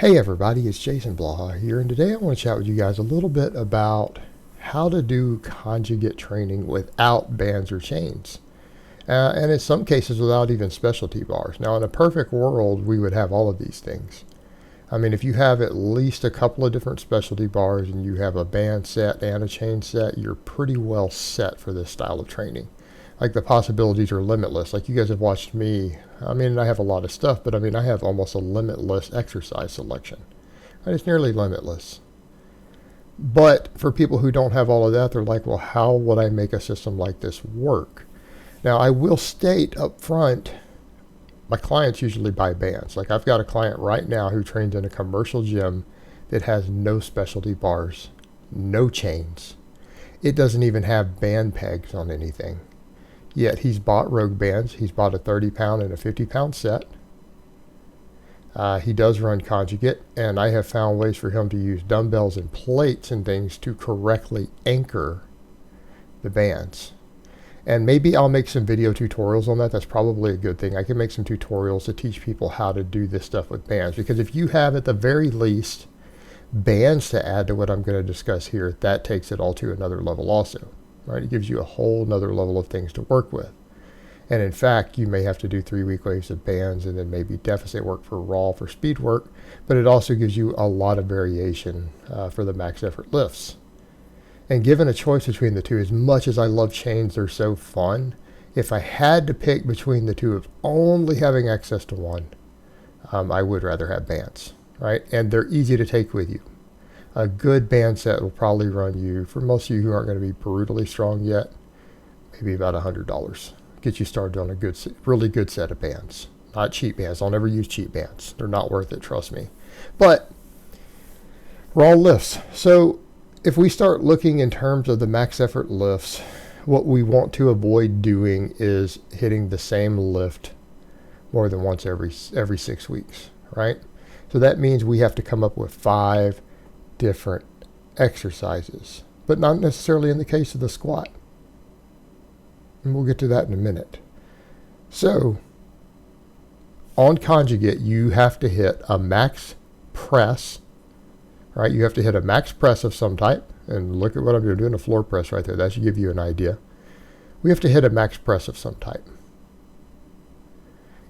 Hey everybody, it's Jason Blaha here, and today I want to chat with you guys a little bit about how to do conjugate training without bands or chains. And in some cases without even specialty bars. Now in a perfect world, we would have all of these things. I mean, if you have at least a couple of different specialty bars and you have a band set and a chain set, you're pretty well set for this style of training. Like the possibilities are limitless. Like you guys have watched me. I mean, I have a lot of stuff, but I mean, I have almost a limitless exercise selection. And it's nearly limitless. But for people who don't have all of that, they're like, well, how would I make a system like this work? Now, I will state up front, my clients usually buy bands. Like I've got a client right now who trains in a commercial gym that has no specialty bars, no chains. It doesn't even have band pegs on anything. Yet he's bought Rogue bands. He's bought a 30-pound and a 50-pound set. He does run Conjugate, and I have found ways for him to use dumbbells and plates and things to correctly anchor the bands. And maybe I'll make some video tutorials on that. That's probably a good thing. I can make some tutorials to teach people how to do this stuff with bands. Because if you have, at the very least, bands to add to what I'm going to discuss here, that takes it all to another level also. Right? It gives you a whole nother level of things to work with. And in fact, you may have to do 3-week waves of bands and then maybe deficit work for raw for speed work, but it also gives you a lot of variation for the max effort lifts. And given a choice between the two, as much as I love chains, they're so fun. If I had to pick between the two of only having access to one, I would rather have bands, right? And they're easy to take with you. A good band set will probably run you, for most of you who aren't going to be brutally strong yet, maybe about $100. Get you started on a good, really good set of bands. Not cheap bands. I'll never use cheap bands. They're not worth it, trust me. But raw lifts. So if we start looking in terms of the max effort lifts, what we want to avoid doing is hitting the same lift more than once every 6 weeks, right? So that means we have to come up with 5 different exercises, but not necessarily in the case of the squat. And we'll get to that in a minute. So on Conjugate, you have to hit a max press, right? You have to hit a max press of some type. And look at what I'm doing a floor press right there. That should give you an idea. We have to hit a max press of some type.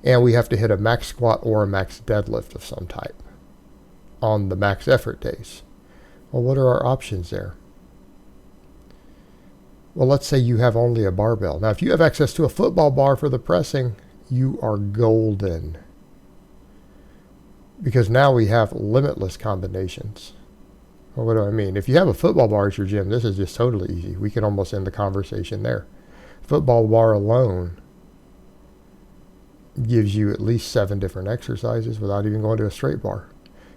And we have to hit a max squat or a max deadlift of some type on the max effort days. Well, what are our options there? Well, let's say you have only a barbell. Now, if you have access to a football bar for the pressing, you are golden. Because now we have limitless combinations. Well, what do I mean? If you have a football bar at your gym, this is just totally easy. We can almost end the conversation there. Football bar alone gives you at least 7 different exercises without even going to a straight bar.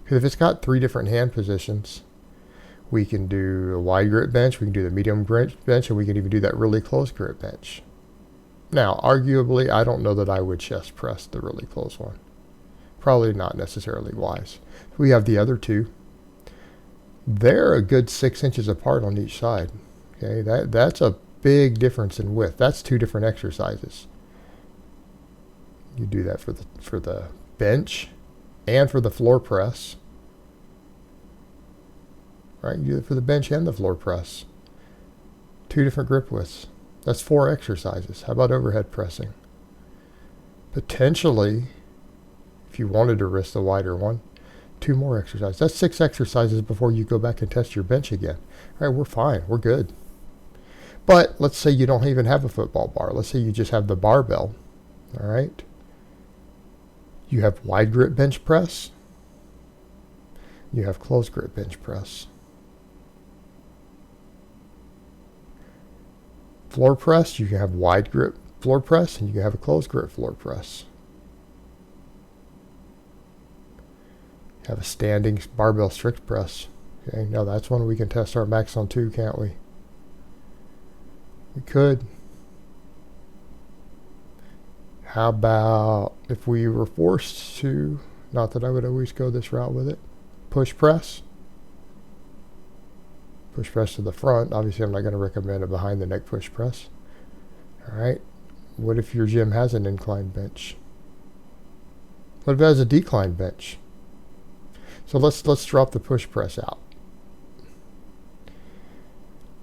Because if it's got 3 different hand positions, we can do a wide grip bench, we can do the medium grip bench, and we can even do that really close grip bench. Now, arguably, I don't know that I would chest press the really close one. Probably not necessarily wise. We have the other 2. They're a good 6 inches apart on each side. Okay, that's a big difference in width. That's 2 different exercises. You do that for the bench and for the floor press. Right, you do it for the bench and the floor press. 2 different grip widths. That's 4 exercises. How about overhead pressing? Potentially, if you wanted to risk the wider one, 2 more exercises. That's 6 exercises before you go back and test your bench again. All right, we're fine. We're good. But let's say you don't even have a football bar. Let's say you just have the barbell. All right. You have wide grip bench press. You have closed grip bench press. Floor press, you can have wide grip floor press and you can have a closed grip floor press. You have a standing barbell strict press. Okay, now that's one we can test our max on too, can't we? We could. How about if we were forced to, not that I would always go this route with it, push press? Push press to the front. Obviously, I'm not going to recommend a behind the neck push press. All right. What if your gym has an incline bench? What if it has a decline bench? So So let's drop the push press out.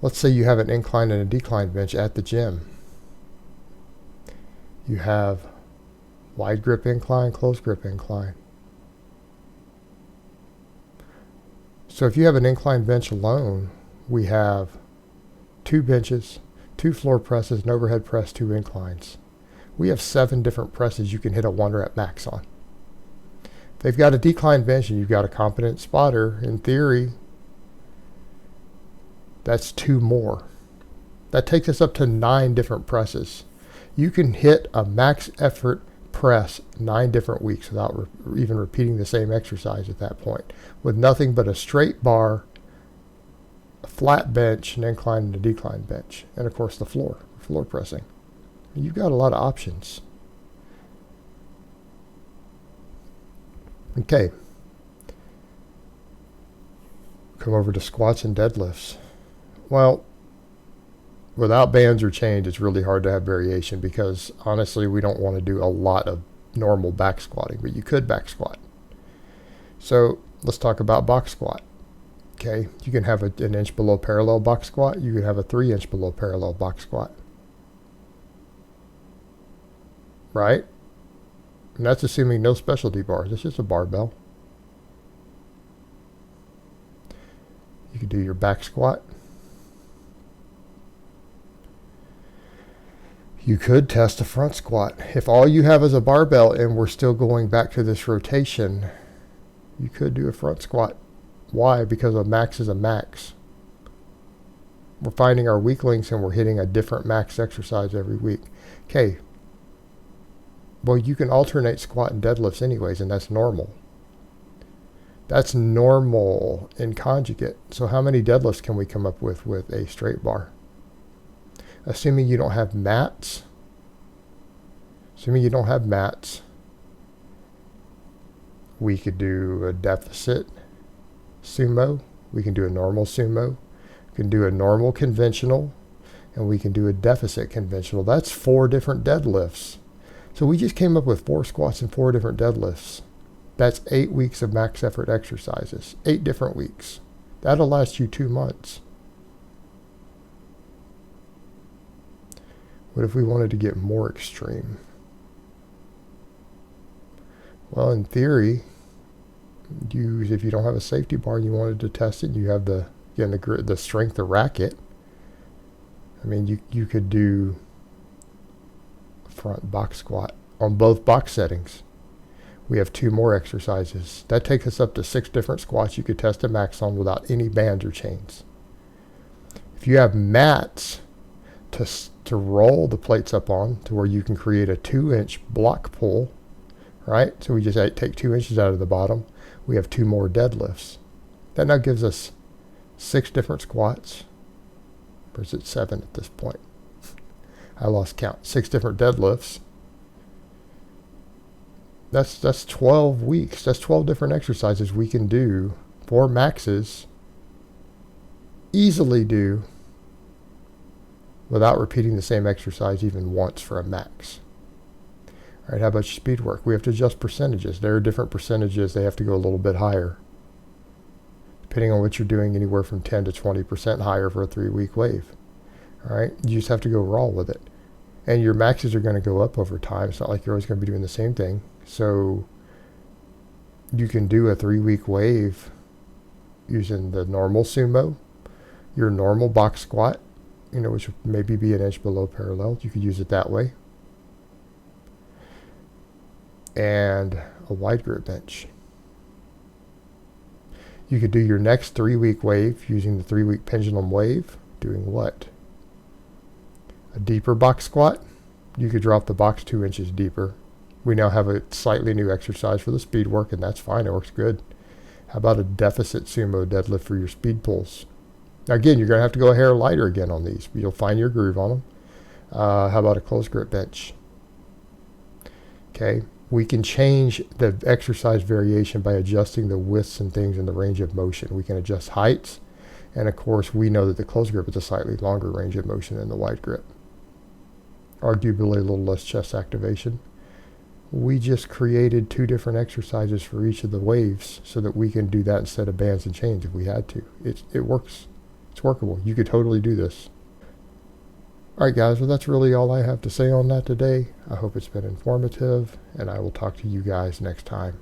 Let's say you have an incline and a decline bench at the gym. You have wide grip incline, close grip incline. So if you have an incline bench alone, we have 2 benches, 2 floor presses, an overhead press, 2 inclines. We have 7 different presses you can hit a 1 rep max on. If they've got a decline bench and you've got a competent spotter, in theory, that's 2 more. That takes us up to 9 different presses. You can hit a max effort press 9 different weeks without even repeating the same exercise at that point, with nothing but a straight bar, a flat bench, an incline and a decline bench, and of course the floor pressing. You've got a lot of options. Okay. Come over to squats and deadlifts. Well, without bands or chains, it's really hard to have variation because honestly, we don't want to do a lot of normal back squatting, but you could back squat. So let's talk about box squat. Okay, you can have an inch below parallel box squat. You can have a 3 inch below parallel box squat. Right? And that's assuming no specialty bars. It's just a barbell. You can do your back squat. You could test a front squat. If all you have is a barbell and we're still going back to this rotation, you could do a front squat. Why? Because a max is a max. We're finding our weak links and we're hitting a different max exercise every week. Okay. Well, you can alternate squat and deadlifts anyways, and that's normal. That's normal in conjugate. So how many deadlifts can we come up with a straight bar? Assuming you don't have mats. We could do a deficit sumo. We can do a normal sumo. We can do a normal conventional. And we can do a deficit conventional. That's 4 different deadlifts. So we just came up with 4 squats and 4 different deadlifts. That's 8 weeks of max effort exercises. 8 different weeks. That'll last you 2 months. What if we wanted to get more extreme? Well, in theory, if you don't have a safety bar and you wanted to test it, you have the strength of racket. I mean, you could do front box squat on both box settings. We have 2 more exercises. That takes us up to 6 different squats you could test a max on without any bands or chains. If you have mats to roll the plates up on to where you can create a 2-inch block pull, right? So we just take 2 inches out of the bottom. We have 2 more deadlifts. That now gives us 6 different squats. Or is it 7 at this point? I lost count. 6 different deadlifts. That's 12 weeks. That's 12 different exercises we can do, 4 maxes, easily do without repeating the same exercise even once for a max. All right, how about your speed work? We have to adjust percentages. There are different percentages. They have to go a little bit higher. Depending on what you're doing, anywhere from 10 to 20% higher for a 3-week wave. All right, you just have to go raw with it. And your maxes are going to go up over time. It's not like you're always going to be doing the same thing. So you can do a 3-week wave using the normal sumo, your normal box squat, which would maybe be an inch below parallel. You could use it that way. And a wide grip bench. You could do your next 3-week wave using the 3-week pendulum wave. Doing what? A deeper box squat. You could drop the box 2 inches deeper. We now have a slightly new exercise for the speed work, and that's fine. It works good. How about a deficit sumo deadlift for your speed pulls? Now again, you're going to have to go a hair lighter again on these. You'll find your groove on them. How about a close grip bench? Okay. We can change the exercise variation by adjusting the widths and things in the range of motion. We can adjust heights. And of course, we know that the close grip is a slightly longer range of motion than the wide grip. Arguably a little less chest activation. we just created 2 different exercises for each of the waves so that we can do that instead of bands and chains if we had to. It works. It's workable. You could totally do this. Alright guys, well that's really all I have to say on that today. I hope it's been informative, and I will talk to you guys next time.